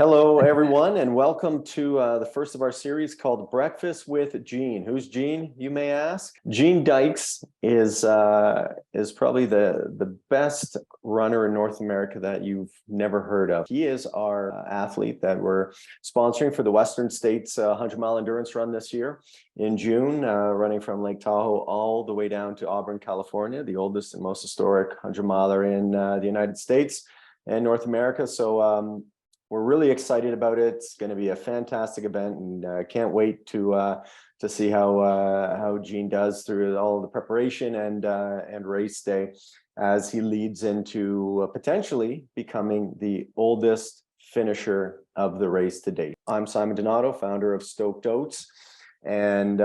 Hello, everyone, and welcome to the first of our series called Breakfast with Gene. Who's Gene, you may ask? Gene Dykes is probably the best runner in North America that you've never heard of. He is our athlete that we're sponsoring for the Western States 100-mile endurance run this year in June, running from Lake Tahoe all the way down to Auburn, California, the oldest and most historic 100-miler in the United States and North America. So we're really excited about it. It's going to be a fantastic event, and can't wait to see how Gene does through all the preparation and race day as he leads into potentially becoming the oldest finisher of the race to date. I'm Simon Donato, founder of Stoked Oats, and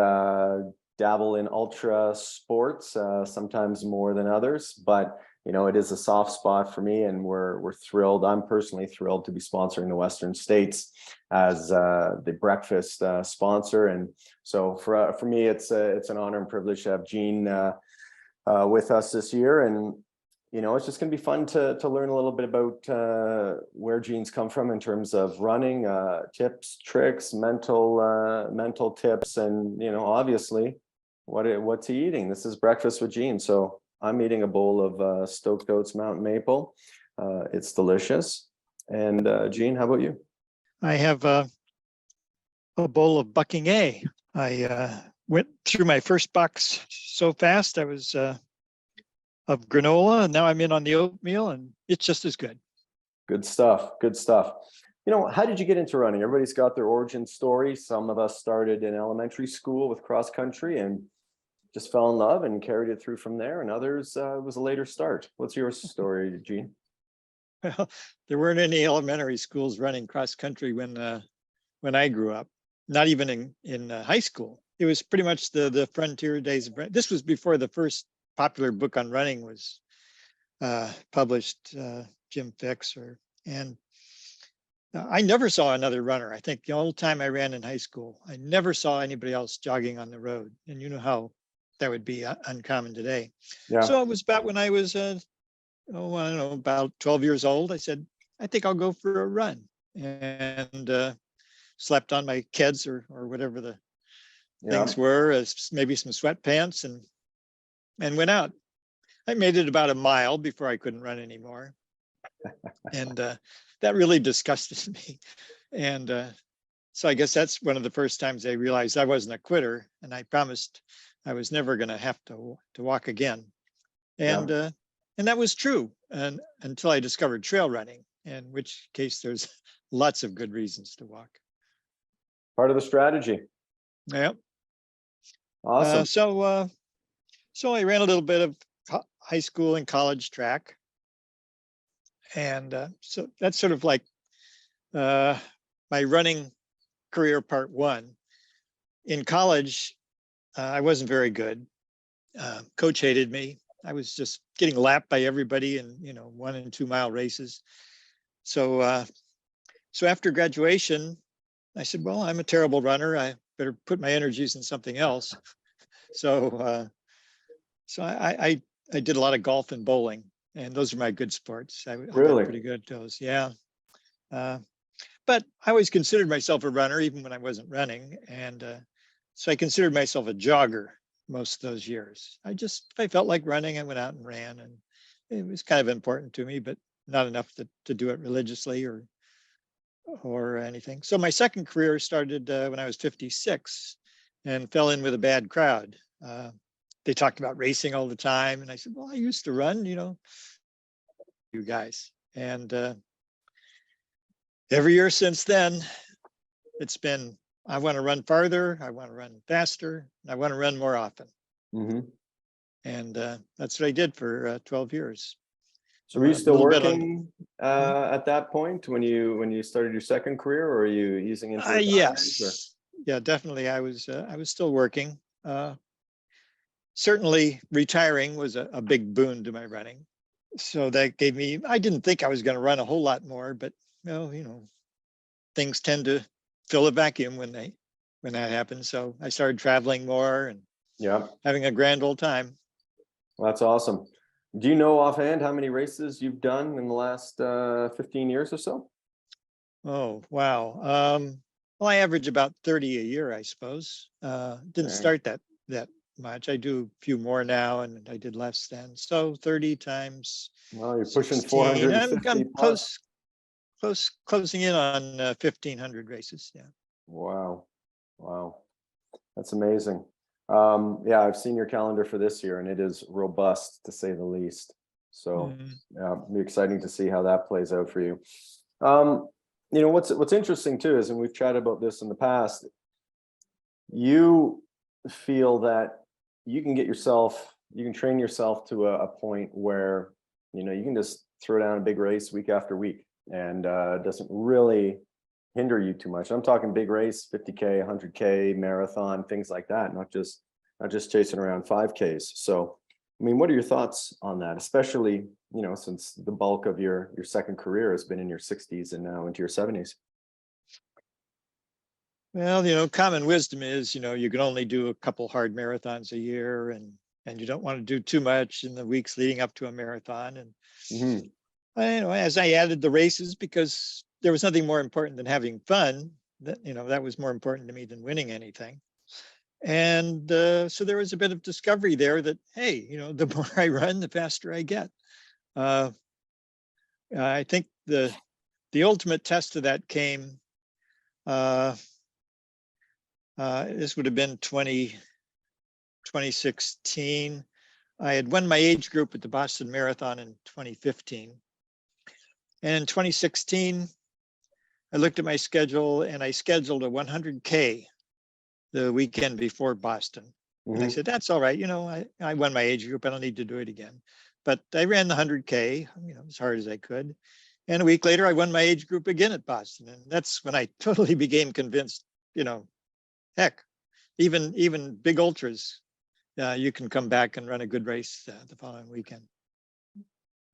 dabble in ultra sports, sometimes more than others, but you know, it is a soft spot for me, and we're thrilled. I'm personally thrilled to be sponsoring the Western States as the breakfast sponsor. And so for me, it's an honor and privilege to have Gene with us this year. And you know, it's just going to be fun to learn a little bit about where Gene's come from in terms of running, tips, tricks, mental tips, and you know, obviously, what's he eating? This is Breakfast with Gene, so. I'm eating a bowl of Stoked Oats Mountain Maple. It's delicious. And Gene, how about you? I have a bowl of bucking A. I went through my first box so fast. I was of granola, and now I'm in on the oatmeal, and it's just as good. Good stuff. Good stuff. You know, how did you get into running? Everybody's got their origin story. Some of us started in elementary school with cross country and just fell in love and carried it through from there, and others was a later start. What's your story, Gene? Well, there weren't any elementary schools running cross country when I grew up. Not even in high school. It was pretty much the frontier days of running. This was before the first popular book on running was published, Jim Fix, and I never saw another runner. I think the whole time I ran in high school, I never saw anybody else jogging on the road, and you know how that would be uncommon today. Yeah. So it was about when I was, I don't know, about 12 years old. I said, I think I'll go for a run, and slept on my kids or whatever the things were, as maybe some sweatpants, and went out. I made it about a mile before I couldn't run anymore, and that really disgusted me. And so I guess that's one of the first times I realized I wasn't a quitter, and I promised I was never going to have to walk again. And and that was true, and until I discovered trail running, in which case there's lots of good reasons to walk. Part of the strategy. Yeah. Awesome. So I ran a little bit of high school and college track. And so that's sort of like my running career part one. In college, I wasn't very good. Coach hated me. I was just getting lapped by everybody in 1 and 2 mile races. So so after graduation, I said, well, I'm a terrible runner. I better put my energies in something else. So I did a lot of golf and bowling, and those are my good sports. I got pretty good at those. Yeah. But I always considered myself a runner, even when I wasn't running. And so I considered myself a jogger most of those years. If I felt like running, I went out and ran, and it was kind of important to me, but not enough to do it religiously or anything. So my second career started when I was 56 and fell in with a bad crowd. They talked about racing all the time, and I said, well, I used to run, you guys. And every year since then, it's been, I want to run farther, I want to run faster, I want to run more often. Mm-hmm. And that's what I did for 12 years. So were you still working at that point when you started your second career, or are you using into yes. Yeah, definitely. I was still working. Certainly retiring was a big boon to my running. So that gave me, I didn't think I was going to run a whole lot more, but things tend to fill a vacuum when that happens. So I started traveling more and having a grand old time. Well, that's awesome. Do you know offhand how many races you've done in the last 15 years or so? Oh, wow. Well, I average about 30 a year, I suppose. Didn't Okay. start that much. I do a few more now, and I did less then. So 30 times Well, you're pushing 16. 450 I'm plus. closing in on 1,500 races. Yeah. Wow. Wow. That's amazing. Yeah, I've seen your calendar for this year and it is robust to say the least. So Mm. yeah, it'll be exciting to see how that plays out for you. Um, what's interesting too is, and we've chatted about this in the past, you feel that you can you can train yourself to a point where, you can just throw down a big race week after week and it doesn't really hinder you too much. I'm talking big race, 50K, 100K, marathon, things like that, not just chasing around 5Ks. So, I mean, what are your thoughts on that, especially, since the bulk of your second career has been in your 60s and now into your 70s? Well, common wisdom is, you can only do a couple hard marathons a year, and you don't want to do too much in the weeks leading up to a marathon. And Hmm. as I added the races, because there was nothing more important than having fun, that was more important to me than winning anything. And so there was a bit of discovery there that, hey, the more I run, the faster I get. Uh, I think the ultimate test of that came. Uh, this would have been 2016. I had won my age group at the Boston Marathon in 2015. And in 2016, I looked at my schedule and I scheduled a 100K the weekend before Boston. And I Hmm. said, that's all right. I won my age group. I don't need to do it again. But I ran the 100K, as hard as I could. And a week later, I won my age group again at Boston. And that's when I totally became convinced, heck, even big ultras, you can come back and run a good race the following weekend.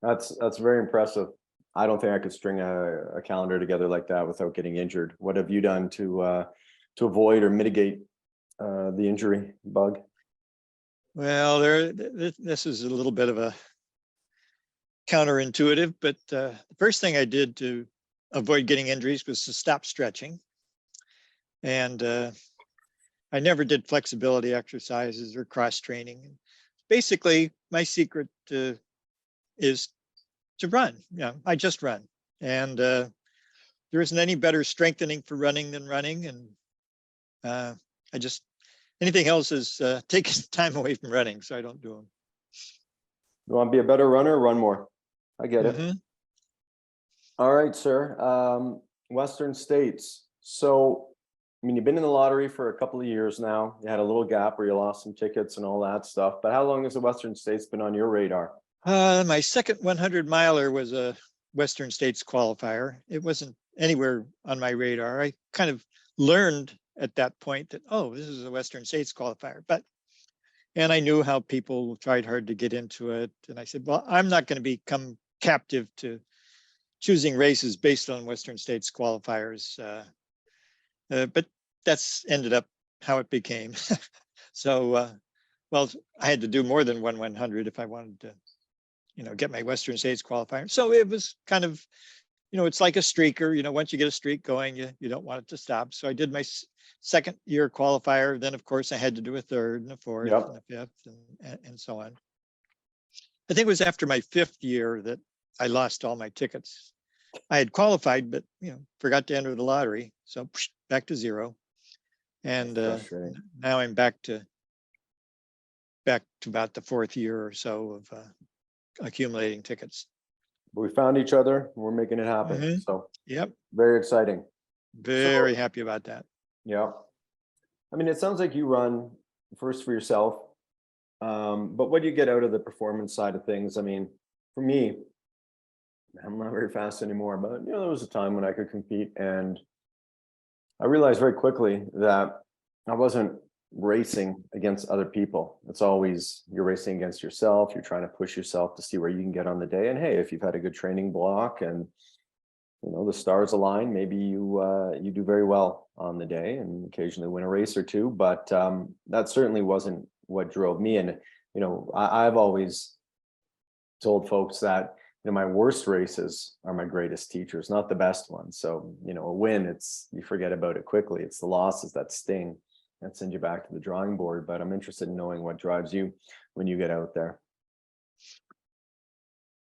That's very impressive. I don't think I could string a calendar together like that without getting injured. What have you done to avoid or mitigate the injury bug? Well, this is a little bit of a counterintuitive, but the first thing I did to avoid getting injuries was to stop stretching. And I never did flexibility exercises or cross training. Basically, my secret is to run. I just run. And there isn't any better strengthening for running than running. And I just, anything else is taking time away from running. So I don't do them. You want to be a better runner, run more. I get it. Mm-hmm. All right, sir. Western States. So, I mean, you've been in the lottery for a couple of years now. You had a little gap where you lost some tickets and all that stuff. But how long has the Western States been on your radar? My second 100 miler was a Western States qualifier. It wasn't anywhere on my radar. I kind of learned at that point that, oh, this is a Western States qualifier. And I knew how people tried hard to get into it. And I said, well, I'm not going to become captive to choosing races based on Western States qualifiers. But that's ended up how it became. So, well, I had to do more than 100 if I wanted to get my Western States qualifier. So it was kind of, it's like a streaker. Once you get a streak going, you don't want it to stop. So I did my second year qualifier. Then, of course, I had to do a third and a fourth and Yep. a fifth and so on. I think it was after my fifth year that I lost all my tickets. I had qualified, but forgot to enter the lottery. So back to zero. And That's frustrating. now I'm back to about the fourth year or so of accumulating tickets. But we found each other. We're making it happen. Mm-hmm. So Yep. very exciting. Very So, happy about that. yeah. I mean, it sounds like you run first for yourself. But what do you get out of the performance side of things? I mean, for me, I'm not very fast anymore, but there was a time when I could compete, and I realized very quickly that I wasn't racing against other people. It's always you're racing against yourself. You're trying to push yourself to see where you can get on the day. And hey, if you've had a good training block and the stars align, maybe you do very well on the day and occasionally win a race or two. But that certainly wasn't what drove me. And I've always told folks that my worst races are my greatest teachers, not the best ones. So, a win, you forget about it quickly. It's the losses that sting, that send you back to the drawing board. But I'm interested in knowing what drives you when you get out there.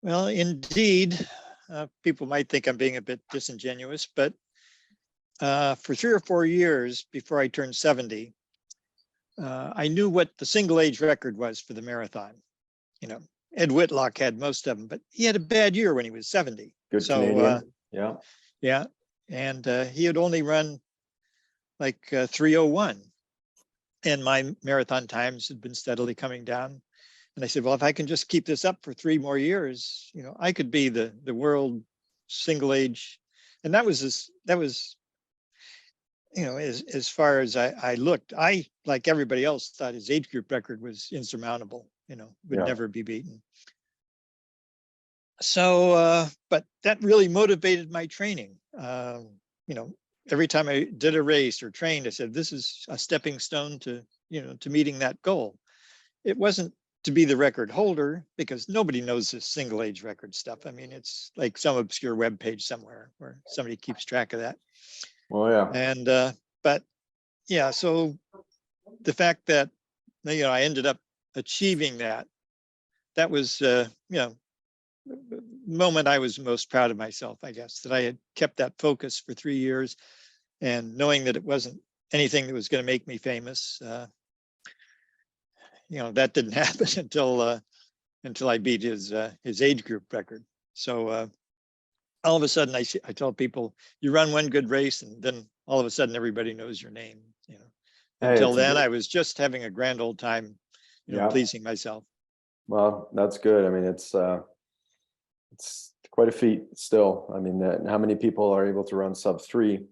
Well, indeed, people might think I'm being a bit disingenuous, but for 3 or 4 years before I turned 70, I knew what the single age record was for the marathon. Ed Whitlock had most of them, but he had a bad year when he was 70. Good Canadian. Yeah. Yeah. And he had only run like 3:01. And my marathon times had been steadily coming down. And I said, well, if I can just keep this up for 3 more years, I could be the world single age. And that was, as far as I looked, I, like everybody else, thought his age group record was insurmountable, would never be beaten. So, but that really motivated my training. Every time I did a race or trained, I said, this is a stepping stone to meeting that goal. It wasn't to be the record holder, because nobody knows this single age record stuff. I mean, it's like some obscure web page somewhere where somebody keeps track of that. Oh yeah. And but yeah, so the fact that I ended up achieving that was the moment I was most proud of myself, I guess, that I had kept that focus for 3 years, and knowing that it wasn't anything that was going to make me famous. That didn't happen until I beat his age group record. So all of a sudden, I tell people, you run one good race, and then all of a sudden, everybody knows your name. Hey, Until then, I was just having a grand old time, pleasing myself. Well, that's good. I mean, it's quite a feat still. I mean, how many people are able to run sub-3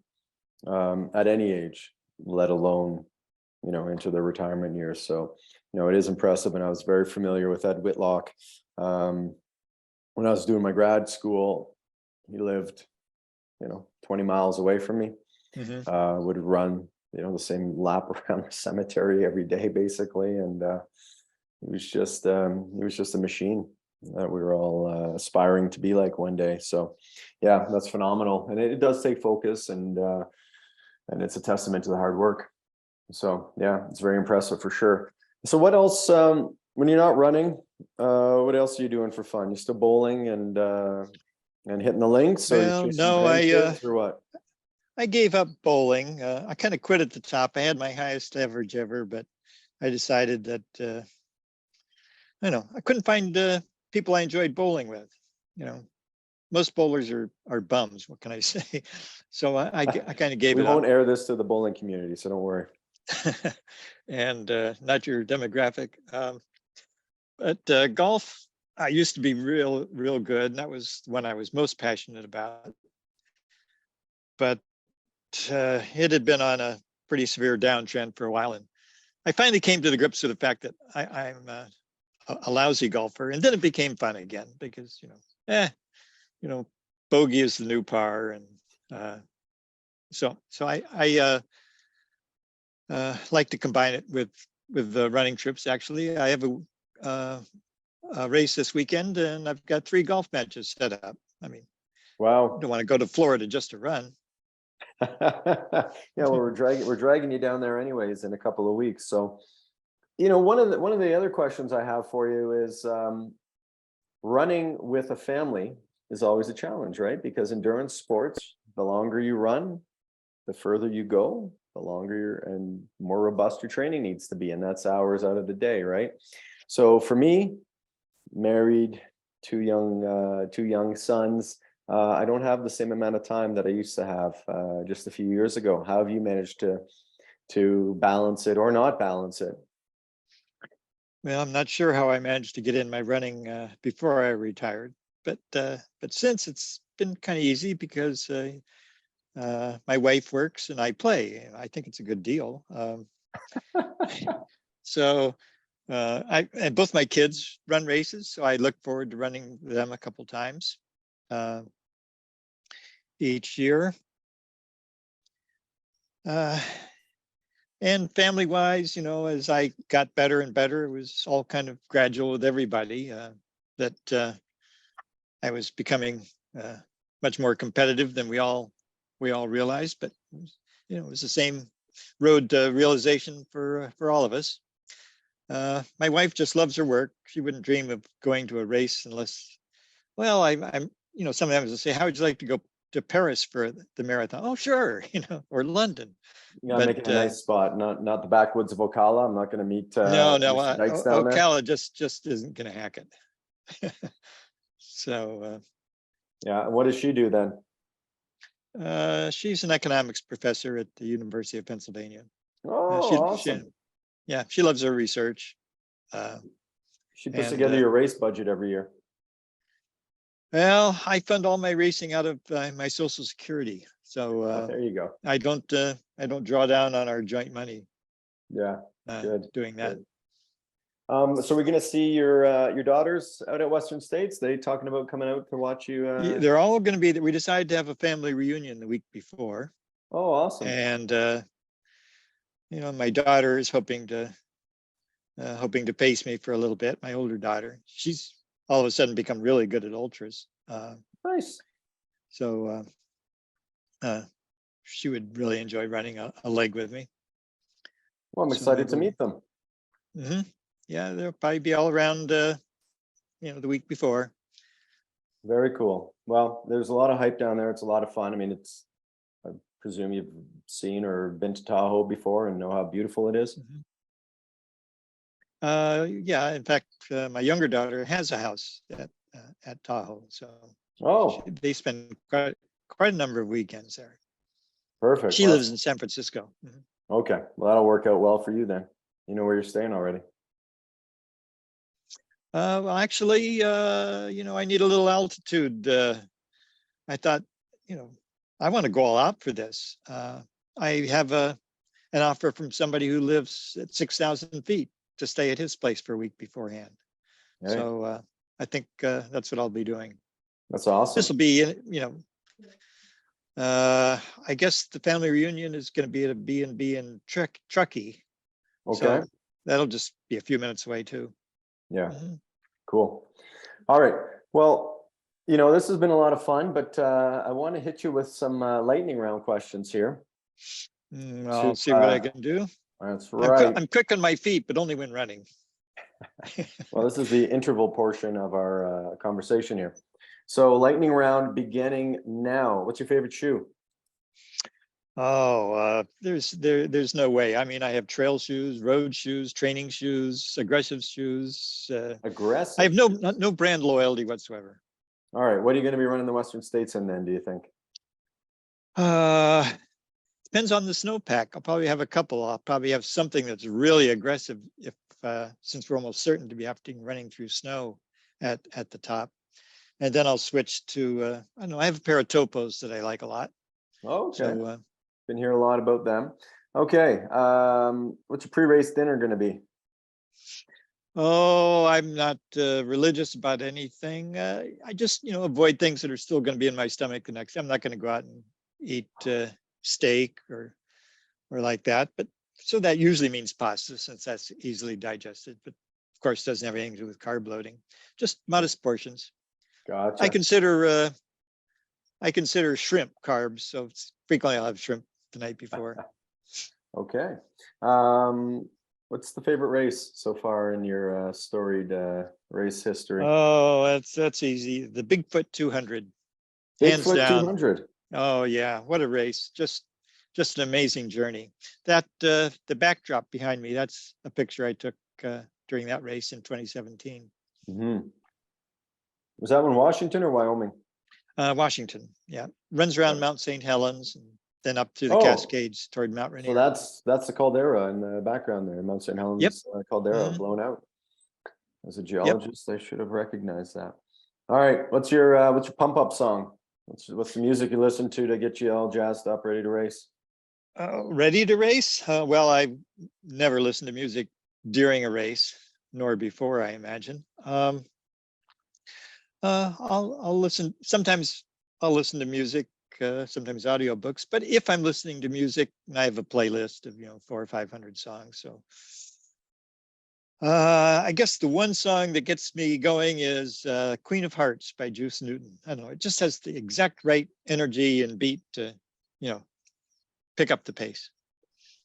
at any age, let alone, into their retirement years. So, it is impressive. And I was very familiar with Ed Whitlock. When I was doing my grad school, he lived, 20 miles away from me. Mm-hmm. Would run, the same lap around the cemetery every day, basically. And he was just a machine that we were all aspiring to be like one day. So yeah, that's phenomenal. And it does take focus, and it's a testament to the hard work. So yeah, it's very impressive for sure. So what else, when you're not running, what else are you doing for fun? You still bowling and hitting the links? Well, no, or what? I gave up bowling. I kind of quit at the top. I had my highest average ever, but I decided that I couldn't find people I enjoyed bowling with. Most bowlers are bums. What can I say? So I kind of gave it up. We won't air this to the bowling community, so don't worry. And not your demographic. But golf, I used to be real good, and that was when I was most passionate about. But it had been on a pretty severe downtrend for a while, and I finally came to the grips with the fact that I'm a lousy golfer, and then it became fun again, because bogey is the new par, and so I like to combine it with running trips. Actually, I have a race this weekend, and I've got 3 golf matches set up. I mean, wow. I don't want to go to Florida just to run. Yeah, well, we're dragging you down there anyways in a couple of weeks. So, one of the other questions I have for you is, running with a family is always a challenge, right? Because endurance sports, the longer you run, the further you go, the longer and more robust your training needs to be, and that's hours out of the day, right? So for me, married, 2 young sons, I don't have the same amount of time that I used to have just a few years ago. How have you managed to balance it or not balance it? Well, I'm not sure how I managed to get in my running before I retired, but since, it's been kind of easy, because my wife works and I play. I think it's a good deal. So and both my kids run races, so I look forward to running them a couple times each year. And family-wise, as I got better and better, it was all kind of gradual with everybody. That I was becoming much more competitive than we all realized, but it was the same road to realization for all of us. My wife just loves her work. She wouldn't dream of going to a race unless, well, I'm sometimes I say, how would you like to go to Paris for the marathon? Oh, sure, or London. You gotta make it a nice spot, not the backwoods of Ocala. I'm not going to meet No, Mr. Dykes down there. Ocala just isn't going to hack it. So Yeah. What does she do then? she's an economics professor at the University of Pennsylvania. Oh, awesome. She loves her research. She puts together your race budget every year. Well, I fund all my racing out of my Social Security, so there you go. I don't draw down on our joint money. Yeah, good. Doing that. Good. So we're gonna see your daughters out at Western States. They talking about coming out to watch you. They're all going to be. We decided to have a family reunion the week before. Oh, awesome! And my daughter is hoping to pace me for a little bit. My older daughter, she's all of a sudden become really good at ultras. Nice. So she would really enjoy running a leg with me. Well, I'm excited to meet them. Mm-hmm. Yeah, they'll probably be all around, the week before. Very cool. Well, there's a lot of hype down there. It's a lot of fun. I mean, I presume you've seen or been to Tahoe before and know how beautiful it is. Mm-hmm. Yeah, in fact, my younger daughter has a house at Tahoe, so they spend quite a number of weekends there. Perfect. She lives in San Francisco. Mm-hmm. Okay, well, that'll work out well for you then. You know where you're staying already. Well, actually, I need a little altitude. I thought, I want to go all out for this. I have an offer from somebody who lives at 6,000 feet to stay at his place for a week beforehand. Hey. So I think that's what I'll be doing. That's awesome. This will be, I guess the family reunion is going to be at a B&B in Truckee. Okay. So that'll just be a few minutes away too. Yeah. Mm-hmm. Cool. All right. Well, this has been a lot of fun, but I want to hit you with some lightning round questions here. I'll see what I can do. That's right. I'm quick on my feet, but only when running. Well, this is the interval portion of our conversation here. So lightning round beginning now. What's your favorite shoe? Oh, there's no way. I mean, I have trail shoes, road shoes, training shoes, aggressive shoes. Aggressive? I have no brand loyalty whatsoever. All right. What are you going to be running the Western States in then, do you think? Depends on the snowpack. I'll probably have a couple. I'll probably have something that's really aggressive since we're almost certain to be running through snow at the top. And then I'll switch to, I don't know, I have a pair of Topos that I like a lot. Oh, okay. So, been hearing a lot about them. Okay. What's your pre-race dinner going to be? Oh, I'm not religious about anything. I just, avoid things that are still going to be in my stomach the next day. I'm not going to go out and eat steak or like that. But so that usually means pasta, since that's easily digested. But of course, doesn't have anything to do with carb loading. Just modest portions. Gotcha. I consider shrimp carbs, so frequently I'll have shrimp the night before. Okay. What's the favorite race so far in your storied race history? Oh, that's easy. The Bigfoot 200. Bigfoot 200. Oh yeah, what a race! Just an amazing journey. That the backdrop behind me, that's a picture I took during that race in 2017. Mm-hmm. Was that in Washington or Wyoming? Washington, yeah. Runs around Mount St. Helens and then up through the Cascades toward Mount Rainier. So that's the caldera in the background there, Mount St. Helens caldera blown out. As a geologist, I should have recognized that. All right, what's your pump up song? What's the music you listen to get you all jazzed up, ready to race? Ready to race? Well, I've never listened to music during a race, nor before, I imagine. I'll listen. Sometimes I'll listen to music, sometimes audiobooks. But if I'm listening to music, I have a playlist of 400 or 500 songs. So I guess the one song that gets me going is Queen of Hearts by Juice Newton. I don't know, it just has the exact right energy and beat to, pick up the pace.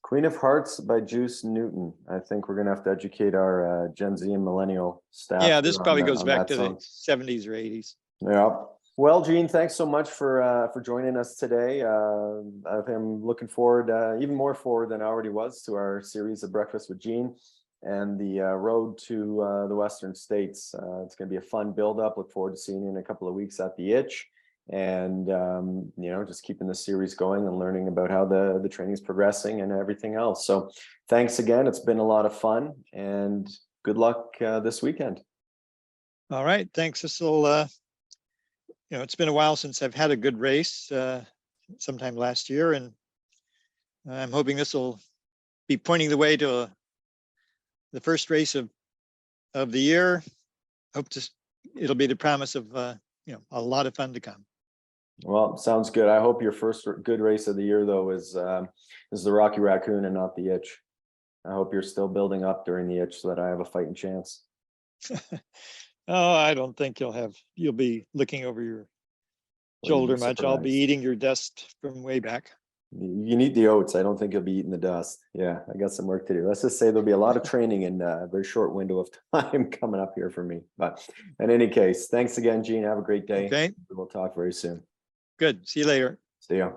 Queen of Hearts by Juice Newton. I think we're gonna have to educate our Gen Z and millennial staff. Yeah, this here probably on goes on back that to the song. 70s or 80s. Yeah. Well, Gene, thanks so much for joining us today. I'm looking forward, even more forward than I already was, to our series of Breakfast with Gene and the road to the Western States. It's going to be a fun build-up. Look forward to seeing you in a couple of weeks at the Itch, and just keeping the series going and learning about how the training is progressing and everything else. So, thanks again. It's been a lot of fun, and good luck this weekend. All right, thanks. This will, it's been a while since I've had a good race, sometime last year, and I'm hoping this will be pointing the way to the first race of the year. It'll be the promise of a lot of fun to come. Well, sounds good. I hope your first good race of the year, though, is the Rocky Raccoon and not the Itch. I hope you're still building up during the Itch so that I have a fighting chance. Oh, I don't think you'll be looking over your shoulder much. I'll be eating your dust from way back. You need the oats. I don't think you'll be eating the dust. Yeah, I got some work to do. Let's just say there'll be a lot of training in a very short window of time coming up here for me. But in any case, thanks again, Gene. Have a great day. Okay, We'll talk very soon. good. See you later. See ya.